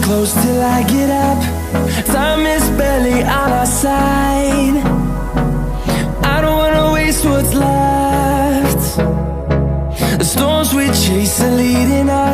close till I get up. Time is barely on our side. I don't wanna waste what's left. The storms we chase are leading us.